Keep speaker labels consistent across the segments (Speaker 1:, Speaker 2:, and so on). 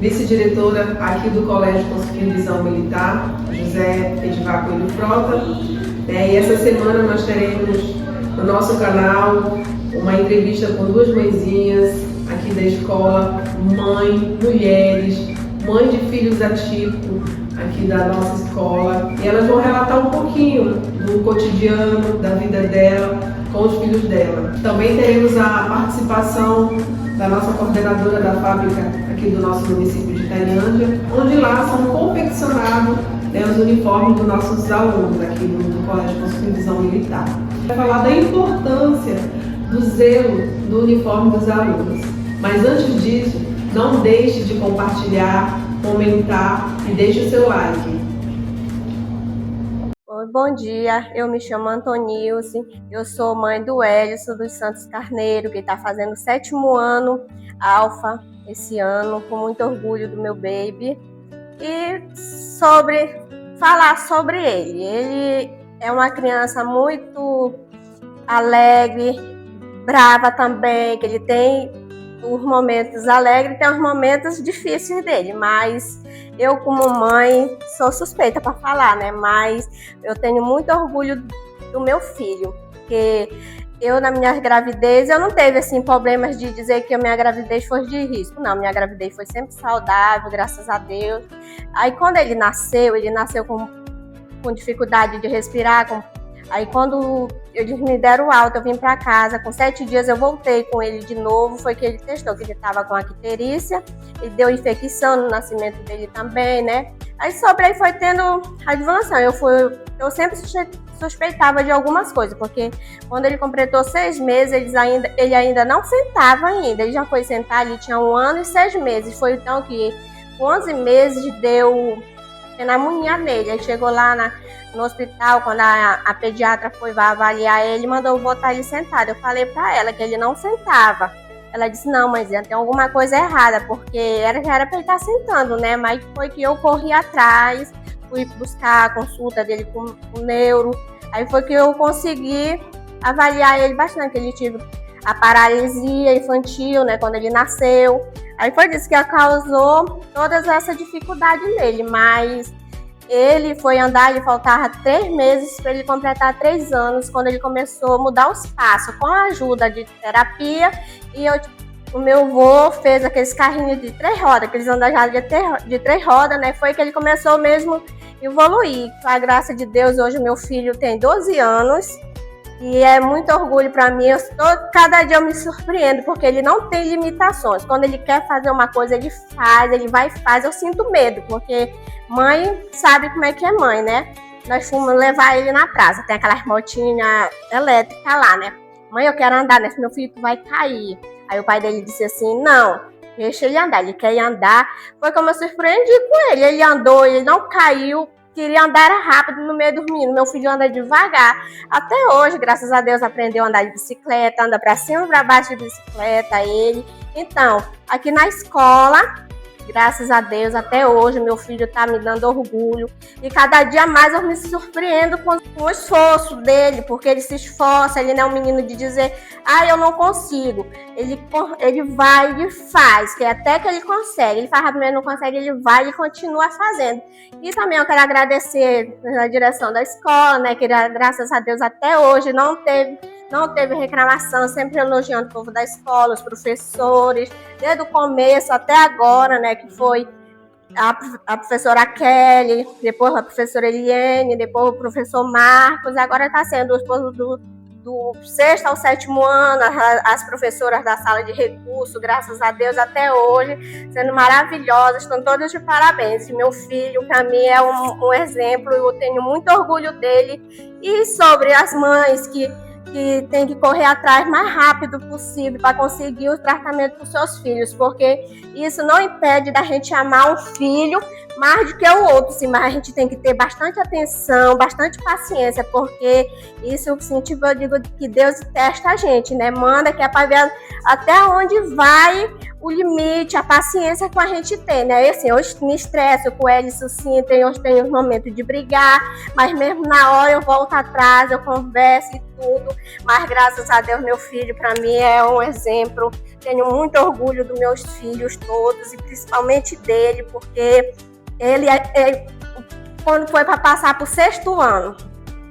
Speaker 1: vice-diretora aqui do Colégio Conselheiro Visão Militar, José Edivar Coelho Frota. E essa semana nós teremos no nosso canal uma entrevista com duas mãezinhas aqui da escola, mulheres, mães de filhos atípicos aqui da nossa escola. E elas vão relatar um pouquinho do cotidiano, da vida dela, com os filhos dela. Também teremos a participação da nossa coordenadora da fábrica aqui do nosso município de Itairândia, onde lá são confeccionados os uniformes dos nossos alunos aqui do Colégio Conselheiro Visão Militar. Vai falar da importância do zelo do uniforme dos alunos. Mas antes disso, não deixe de compartilhar, comentar e deixe o seu like.
Speaker 2: Bom dia, eu me chamo Antonilce, eu sou mãe do Hélio dos Santos Carneiro, que está fazendo o 7º ano Alfa esse ano, com muito orgulho do meu baby. E falar sobre ele. Ele é uma criança muito alegre, brava também, que ele tem os momentos alegres e tem os momentos difíceis dele, mas eu como mãe sou suspeita para falar, né? Mas eu tenho muito orgulho do meu filho, porque eu na minha gravidez, eu não teve assim problemas de dizer que a minha gravidez foi de risco, não, minha gravidez foi sempre saudável, graças a Deus. Aí quando ele nasceu com dificuldade de respirar, aí quando eles me deram alta, eu vim para casa, com 7 dias eu voltei com ele de novo, foi que ele testou que ele estava com acterícia, e deu infecção no nascimento dele também, né? Aí sobre aí foi tendo advanção, eu sempre suspeitava de algumas coisas, porque quando ele completou 6 meses, ele ainda não sentava ainda, ele já foi sentar, ele tinha 1 ano e 6 meses, foi então que com 11 meses deu pneumonia nele, aí chegou lá no hospital, quando a pediatra foi avaliar ele, mandou botar ele sentado. Eu falei pra ela que ele não sentava. Ela disse, não, mas tem alguma coisa errada, porque já era pra ele estar sentando, né? Mas foi que eu corri atrás, fui buscar a consulta dele com o neuro. Aí foi que eu consegui avaliar ele bastante, que ele teve a paralisia infantil, né? Quando ele nasceu. Aí foi isso que causou toda essa dificuldade nele, mas ele foi andar, ele faltava 3 meses para ele completar 3 anos, quando ele começou a mudar os passos, com a ajuda de terapia, e o meu avô fez aqueles carrinhos de 3 rodas, aqueles andajados de 3 rodas, né? Foi que ele começou mesmo a evoluir. Com a graça de Deus, hoje o meu filho tem 12 anos, e é muito orgulho para mim. Cada dia eu me surpreendo, porque ele não tem limitações. Quando ele quer fazer uma coisa, ele faz, ele vai e faz. Eu sinto medo, porque mãe sabe como é que é mãe, né? Nós fomos levar ele na praça, tem aquelas motinhas elétricas lá, né? Mãe, eu quero andar nessa, meu filho, tu vai cair. Aí o pai dele disse assim, não, deixa ele andar, ele quer ir andar. Foi como eu surpreendi com ele, ele andou, ele não caiu. Queria andar rápido no meio do menino. Meu filho anda devagar. Até hoje, graças a Deus, aprendeu a andar de bicicleta, anda para cima e para baixo de bicicleta, ele. Então, aqui na escola, graças a Deus, até hoje, meu filho está me dando orgulho. E cada dia mais eu me surpreendo com o esforço dele, porque ele se esforça, ele não é um menino de dizer, eu não consigo. Ele vai e faz, que até que ele consegue. Ele faz primeiro, não consegue, ele vai e continua fazendo. E também eu quero agradecer na direção da escola, né, que graças a Deus até hoje não teve reclamação, sempre elogiando o povo da escola, os professores, desde o começo até agora, né, que foi a professora Kelly, depois a professora Eliane, depois o professor Marcos, agora está sendo os povos do 6º ao 7º ano, as professoras da sala de recurso, graças a Deus, até hoje, sendo maravilhosas, estão todas de parabéns. E meu filho, para mim, é um exemplo, eu tenho muito orgulho dele. E sobre as mães que tem que correr atrás mais rápido possível para conseguir o tratamento dos seus filhos, porque isso não impede da gente amar um filho mais do que o outro, sim, mas a gente tem que ter bastante atenção, bastante paciência, porque isso, eu digo que Deus testa a gente, né? Manda que é para ver até onde vai o limite, a paciência que a gente tem, né? E assim, eu me estresso com ele, isso sim, eu tenho os momentos de brigar, mas mesmo na hora eu volto atrás, eu converso e tudo, mas graças a Deus meu filho para mim é um exemplo. Tenho muito orgulho dos meus filhos todos e principalmente dele, porque ele quando foi para passar para o 6º ano,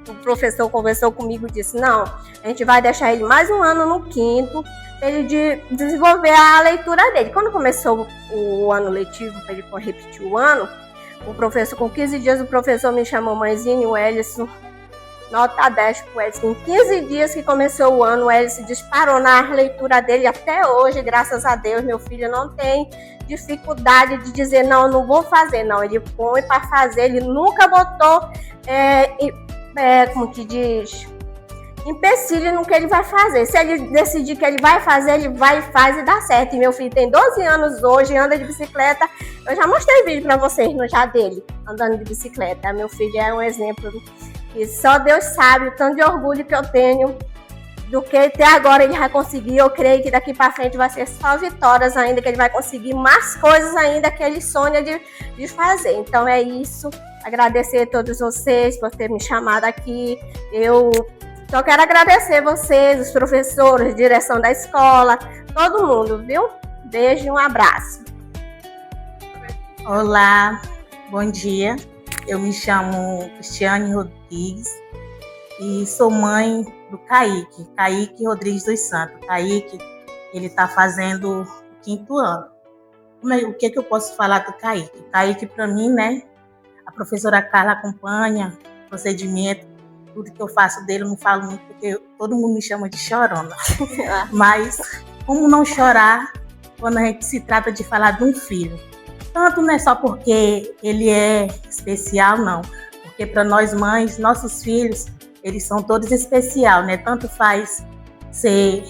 Speaker 2: o professor conversou comigo e disse, não, a gente vai deixar ele mais um ano no 5º, para ele desenvolver a leitura dele. Quando começou o ano letivo, para ele repetir o ano, o professor, com 15 dias, o professor me chamou, mãezinha, o Elison, nota 10 pro Elison. Em 15 dias que começou o ano, o Elison disparou na leitura dele até hoje, graças a Deus. Meu filho não tem dificuldade de dizer, não vou fazer, não. Ele põe para fazer, ele nunca botou, como que diz, empecilho no que ele vai fazer. Se ele decidir que ele vai fazer, ele vai e faz e dá certo. E meu filho tem 12 anos hoje, anda de bicicleta. Eu já mostrei vídeo para vocês no já dele, andando de bicicleta. Meu filho é um exemplo e só Deus sabe o tanto de orgulho que eu tenho do que até agora ele vai conseguir. Eu creio que daqui para frente vai ser só vitórias ainda, que ele vai conseguir mais coisas ainda que ele sonha de fazer. Então é isso. Agradecer a todos vocês por ter me chamado aqui. Eu só quero agradecer vocês, os professores, direção da escola, todo mundo, viu? Beijo e um abraço.
Speaker 3: Olá, bom dia. Eu me chamo Cristiane Rodrigues e sou mãe do Kaique Rodrigues dos Santos. Kaique, ele está fazendo o 5º ano. O que eu posso falar do Kaique? Kaique, para mim, né? A professora Carla acompanha o procedimento, tudo que eu faço dele, eu não falo muito, porque todo mundo me chama de chorona. Mas como não chorar quando a gente se trata de falar de um filho? Tanto não é só porque ele é especial, não. Porque para nós mães, nossos filhos, eles são todos especial, né? Tanto faz ser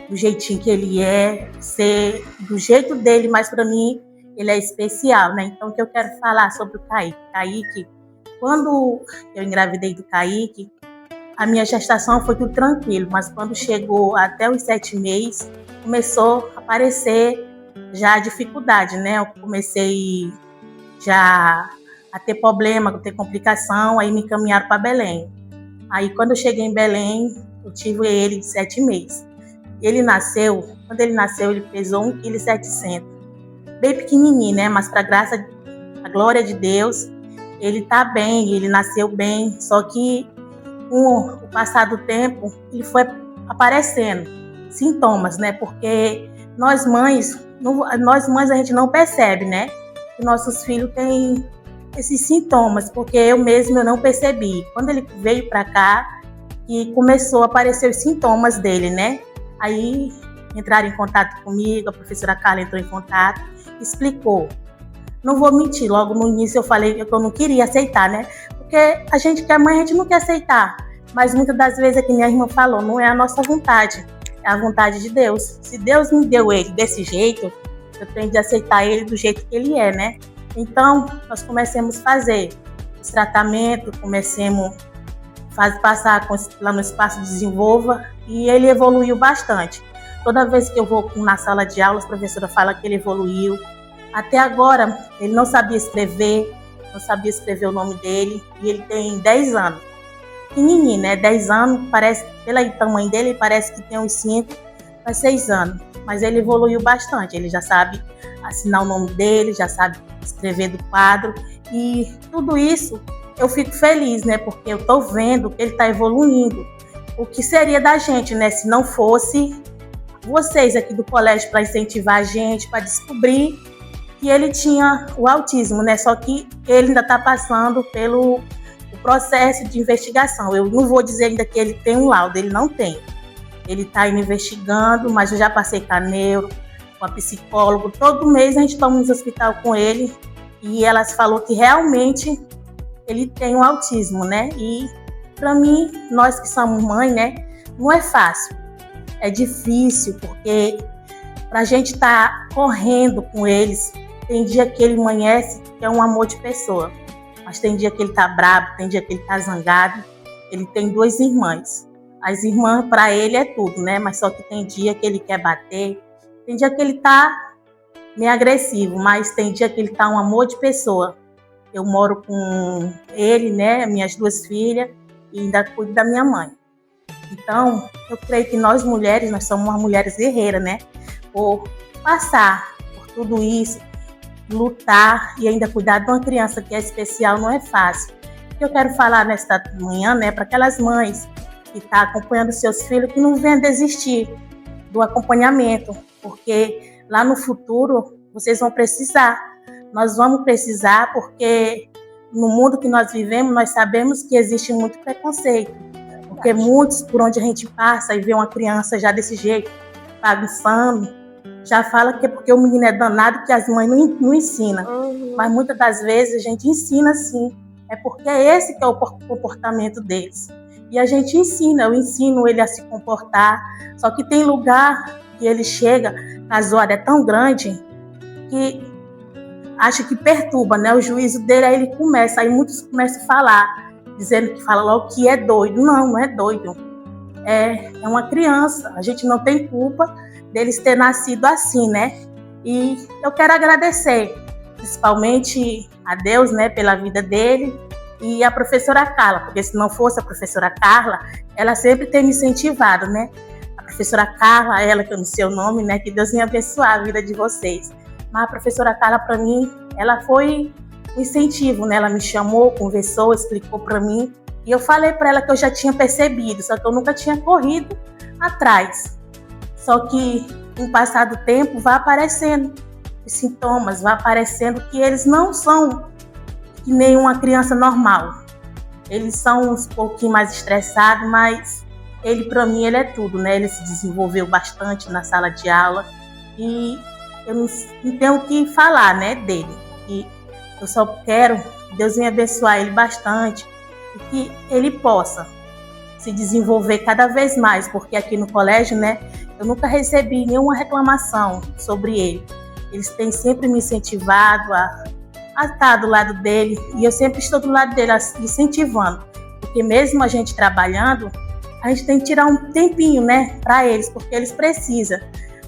Speaker 3: do jeitinho que ele é, ser do jeito dele, mas para mim ele é especial, né? Então, o que eu quero falar sobre o Kaique? Kaique, quando eu engravidei do Kaique, a minha gestação foi tudo tranquilo, mas quando chegou até os 7 meses, começou a aparecer já a dificuldade, né? Eu comecei já a ter problema, a ter complicação, aí me encaminharam para Belém. Aí quando eu cheguei em Belém, eu tive ele de 7 meses. Quando ele nasceu, ele pesou 1,7 kg. Bem pequenininho, né? Mas para a glória de Deus, ele tá bem, ele nasceu bem, só que com o passar do tempo, ele foi aparecendo sintomas, né? Porque nós mães a gente não percebe, né? Que nossos filhos têm esses sintomas, porque eu não percebi. Quando ele veio para cá e começou a aparecer os sintomas dele, né? Aí entraram em contato comigo, a professora Carla entrou em contato, explicou. Não vou mentir, logo no início eu falei que eu não queria aceitar, né? Porque a gente que é mãe, a gente não quer aceitar. Mas muitas das vezes, é que minha irmã falou, não é a nossa vontade, é a vontade de Deus. Se Deus me deu ele desse jeito, eu tenho de aceitar ele do jeito que ele é, né? Então, nós começamos a fazer os tratamentos, começamos a passar lá no Espaço Desenvolva e ele evoluiu bastante. Toda vez que eu vou na sala de aula, a professora fala que ele evoluiu. Até agora, ele não sabia escrever o nome dele e ele tem 10 anos. Pequenininho, né? 10 anos, parece, pelo tamanho dele, parece que tem uns 5 a 6 anos. Mas ele evoluiu bastante, ele já sabe assinar o nome dele, já sabe escrever do quadro. E tudo isso eu fico feliz, né? Porque eu tô vendo que ele tá evoluindo. O que seria da gente, né? Se não fosse vocês aqui do colégio para incentivar a gente, para descobrir que ele tinha o autismo, né? Só que ele ainda está passando pelo processo de investigação. Eu não vou dizer ainda que ele tem um laudo, ele não tem. Ele está indo investigando, mas eu já passei com a neuro, com a psicóloga. Todo mês a gente toma no hospital com ele e elas falou que realmente ele tem um autismo, né? E para mim, nós que somos mãe, né? Não é fácil. É difícil, porque para a gente estar correndo com eles, tem dia que ele amanhece, que é um amor de pessoa. Mas tem dia que ele tá bravo, tem dia que ele tá zangado. Ele tem 2 irmãs. As irmãs, para ele, é tudo, né? Mas só que tem dia que ele quer bater. Tem dia que ele tá meio agressivo, mas tem dia que ele tá um amor de pessoa. Eu moro com ele, né? Minhas 2 filhas e ainda cuido da minha mãe. Então, eu creio que nós mulheres, nós somos uma mulheres guerreiras, né? Por passar por tudo isso, lutar e ainda cuidar de uma criança que é especial não é fácil. O que eu quero falar nesta manhã, né, para aquelas mães que estão acompanhando seus filhos, que não venham desistir do acompanhamento, porque lá no futuro vocês vão precisar. Nós vamos precisar, porque no mundo que nós vivemos, nós sabemos que existe muito preconceito. Porque muitos, por onde a gente passa e vê uma criança já desse jeito, bagunçando, já fala que é porque o menino é danado, que as mães não ensinam. Mas muitas das vezes a gente ensina sim. É porque é esse que é o comportamento deles. E a gente ensina, eu ensino ele a se comportar. Só que tem lugar que ele chega, a zoada é tão grande, que acha que perturba, né? O juízo dele, aí ele começa, aí muitos começam a falar, dizendo que fala logo que é doido. Não, não é doido. É uma criança. A gente não tem culpa deles ter nascido assim, né? E eu quero agradecer, principalmente a Deus, né, pela vida dele e a professora Carla, porque se não fosse a professora Carla, ela sempre tem me incentivado, né? A professora Carla, ela que eu não sei o nome, né? Que Deus venha abençoar a vida de vocês. Mas a professora Carla, para mim, ela foi um incentivo, né? Ela me chamou, conversou, explicou para mim. E eu falei para ela que eu já tinha percebido, só que eu nunca tinha corrido atrás. Só que, com o passar do tempo, vai aparecendo os sintomas, vai aparecendo que eles não são que nem uma criança normal. Eles são um pouquinho mais estressados, mas ele, para mim, ele é tudo, né? Ele se desenvolveu bastante na sala de aula e eu não tenho o que falar, né, dele. E eu só quero que Deus venha abençoar ele bastante e que ele possa se desenvolver cada vez mais, porque aqui no colégio, né, eu nunca recebi nenhuma reclamação sobre ele. Eles têm sempre me incentivado a estar do lado dele, e eu sempre estou do lado dele incentivando, porque mesmo a gente trabalhando, a gente tem que tirar um tempinho, né, para eles, porque eles precisam.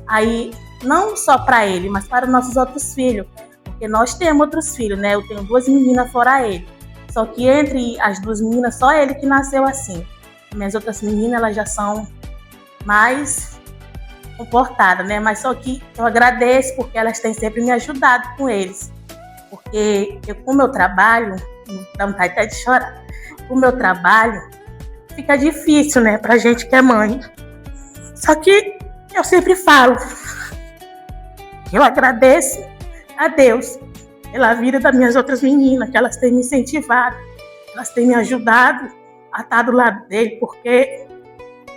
Speaker 3: Aí, não só para ele, mas para os nossos outros filhos, porque nós temos outros filhos, né? Eu tenho 2 meninas fora ele, só que entre as 2 meninas, só ele que nasceu assim. Minhas outras meninas, elas já são mais comportadas, né? Mas só que eu agradeço porque elas têm sempre me ajudado com eles. Porque eu, com o meu trabalho, dá vontade até de chorar, com o meu trabalho, fica difícil, né? Pra gente que é mãe. Só que eu sempre falo, eu agradeço a Deus pela vida das minhas outras meninas, que elas têm me incentivado, elas têm me ajudado a estar do lado dele, porque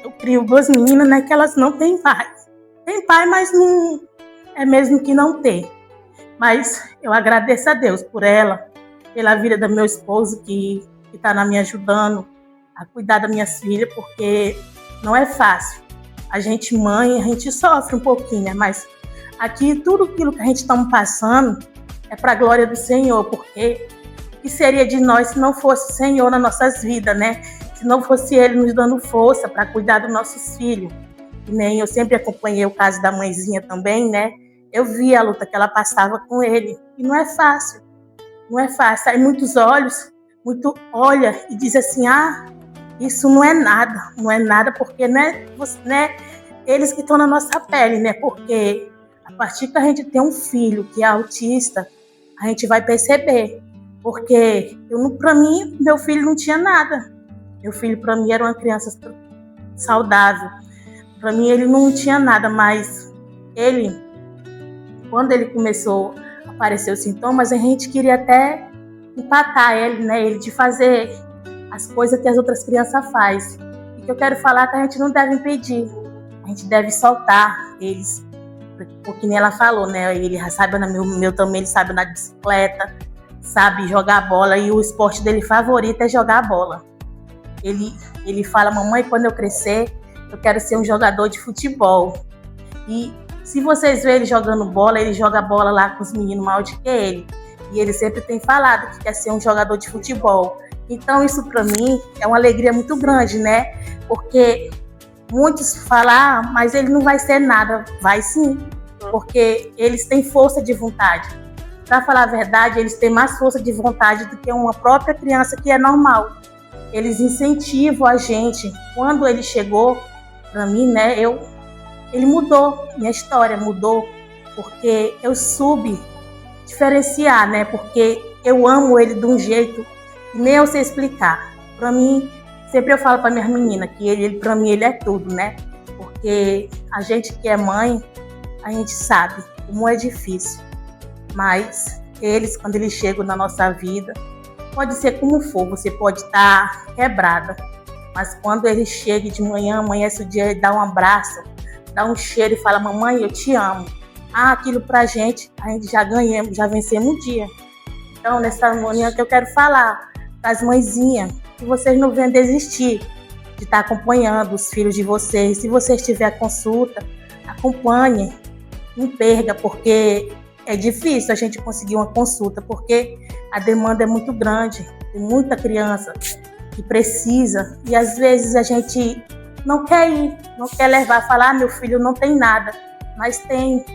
Speaker 3: eu crio 2 meninas, né, que elas não têm pai. Tem pai, mas não é mesmo que não tem. Mas eu agradeço a Deus por ela, pela vida do meu esposo que está me ajudando a cuidar das minhas filhas, porque não é fácil. A gente mãe, a gente sofre um pouquinho, né? Mas aqui tudo aquilo que a gente está passando é para a glória do Senhor, porque o que seria de nós se não fosse o Senhor nas nossas vidas, né? Se não fosse Ele nos dando força para cuidar dos nossos filhos. E nem eu sempre acompanhei o caso da mãezinha também, né? Eu vi a luta que ela passava com ele. E não é fácil. Não é fácil. Aí muitos olhos, muito olha e diz assim, isso não é nada. Não é nada porque né, eles que estão na nossa pele, né? Porque a partir que a gente tem um filho que é autista, a gente vai perceber. Porque para mim, meu filho não tinha nada. Meu filho, para mim, era uma criança saudável. Para mim, ele não tinha nada, mas ele, quando ele começou a aparecer os sintomas, a gente queria até empatar ele, né? Ele de fazer as coisas que as outras crianças fazem. E que eu quero falar que a gente não deve impedir. A gente deve soltar eles. Porque nem ela falou, né? Ele já sabe, meu também, ele sabe andar de bicicleta, sabe jogar bola, e o esporte dele favorito é jogar bola. Ele fala, mamãe, quando eu crescer, eu quero ser um jogador de futebol. E se vocês verem ele jogando bola, ele joga bola lá com os meninos maiores que ele. E ele sempre tem falado que quer ser um jogador de futebol. Então isso para mim é uma alegria muito grande, né? Porque muitos falam, mas ele não vai ser nada. Vai sim, porque eles têm força de vontade. Para falar a verdade, eles têm mais força de vontade do que uma própria criança que é normal. eles incentivam a gente. Quando ele chegou para mim, né, ele mudou, minha história mudou, porque eu soube diferenciar, né, porque eu amo ele de um jeito que nem eu sei explicar. Para mim, sempre eu falo para minhas meninas que ele para mim, ele é tudo, né, porque a gente que é mãe, a gente sabe como é difícil, mas eles, quando eles chegam na nossa vida, pode ser como for, você pode estar quebrada, mas quando ele chega de manhã, amanhece o dia, ele dá um abraço, dá um cheiro e fala: mamãe, eu te amo. Aquilo pra gente, a gente já ganhamos, já vencemos o dia. Então, nessa manhã que eu quero falar das mãezinhas, que vocês não venham desistir de estar acompanhando os filhos de vocês. Se vocês tiverem consulta, acompanhe, não perca, porque é difícil a gente conseguir uma consulta, porque a demanda é muito grande, tem muita criança que precisa, e às vezes a gente não quer ir, não quer levar, falar: meu filho não tem nada, mas tem.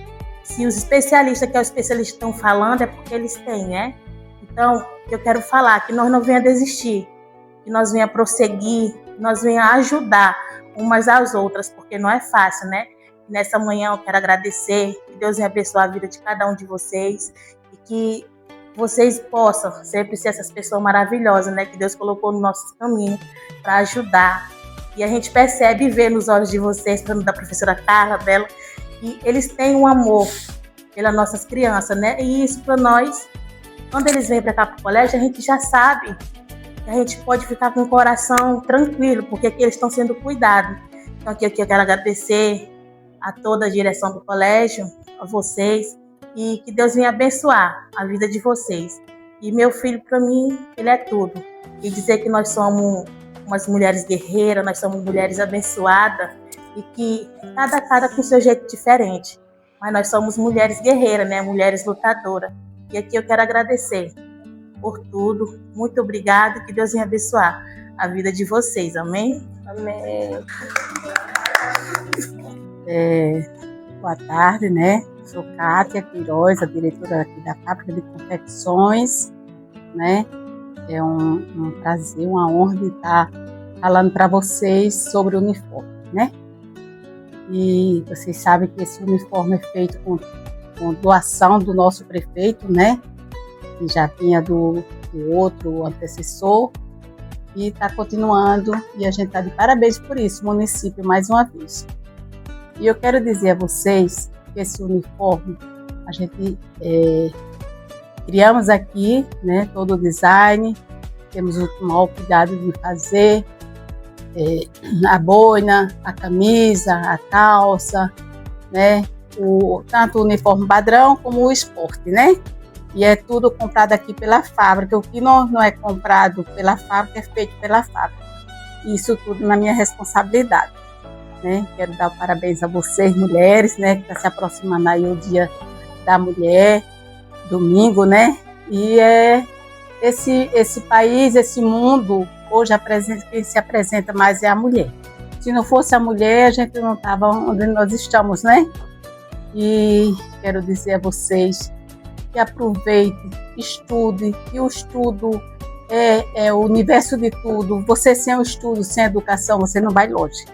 Speaker 3: Se os especialistas, que é o especialista, estão falando, é porque eles têm, né? Então, eu quero falar que nós não venhamos desistir, que nós venhamos prosseguir, que nós venhamos ajudar umas às outras, porque não é fácil, né? Nessa manhã eu quero agradecer, que Deus venha abençoar a vida de cada um de vocês e que vocês possam sempre ser essas pessoas maravilhosas, né, que Deus colocou no nosso caminho para ajudar. E a gente percebe e vê nos olhos de vocês, da professora Carla, dela, que eles têm um amor pelas nossas crianças, né? E isso para nós, quando eles vêm para cá para o colégio, a gente já sabe que a gente pode ficar com o coração tranquilo, porque aqui eles estão sendo cuidados. Então aqui eu quero agradecer a toda a direção do colégio, a vocês, e que Deus venha abençoar a vida de vocês. E meu filho, para mim, ele é tudo. E dizer que nós somos umas mulheres guerreiras, nós somos mulheres abençoadas, e que cada com seu jeito diferente. Mas nós somos mulheres guerreiras, né? Mulheres lutadoras. E aqui eu quero agradecer por tudo. Muito obrigada, que Deus venha abençoar a vida de vocês. Amém?
Speaker 2: Amém.
Speaker 4: Boa tarde, né? Sou Kátia Queiroz, a diretora aqui da Fábrica de Confecções, né? É um prazer, uma honra de estar falando para vocês sobre o uniforme, né? E vocês sabem que esse uniforme é feito com doação do nosso prefeito, né? Que já vinha do outro antecessor e está continuando, e a gente está de parabéns por isso, município, mais uma vez. E eu quero dizer a vocês que esse uniforme, a gente criamos aqui, né, todo o design, temos o maior cuidado de fazer a boina, a camisa, a calça, né, tanto o uniforme padrão como o esporte, né? E é tudo comprado aqui pela fábrica. O que não é comprado pela fábrica é feito pela fábrica. Isso tudo na minha responsabilidade, né? Quero dar parabéns a vocês, mulheres, né? Que está se aproximando aí o Dia da Mulher, domingo, né? E esse país, esse mundo, hoje quem se apresenta mais é a mulher. Se não fosse a mulher, a gente não estava onde nós estamos, né? E quero dizer a vocês que aproveite, estude, que o estudo é o universo de tudo. Você sem o estudo, sem a educação, você não vai longe.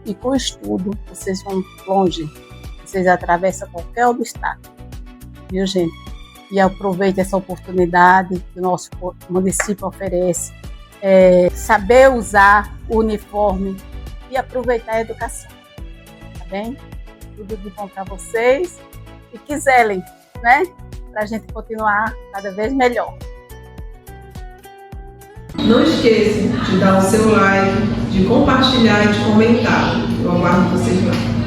Speaker 4: E com o estudo, vocês vão longe. Vocês atravessam qualquer obstáculo. Viu, gente? E aproveite essa oportunidade que o nosso município oferece. Saber usar o uniforme e aproveitar a educação. Tá bem? Tudo de bom para vocês. E quiserem, né? Para a gente continuar cada vez melhor.
Speaker 1: Não esqueça de dar o seu like, de compartilhar e de comentar. Eu aguardo vocês lá.